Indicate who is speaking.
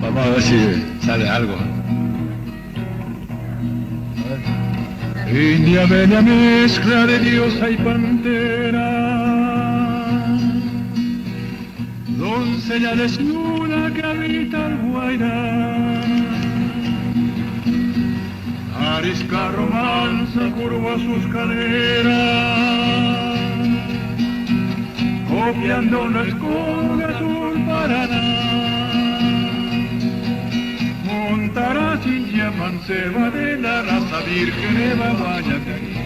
Speaker 1: Vamos a ver si sale algo.
Speaker 2: India bella mezcla de diosa y pantera, doncella desnuda que habita el Guairá. Arisca romanza curva sus caderas, copiando una escoria azul Paraná. Montará sin manceba de la raza virgen Eva Bañatari.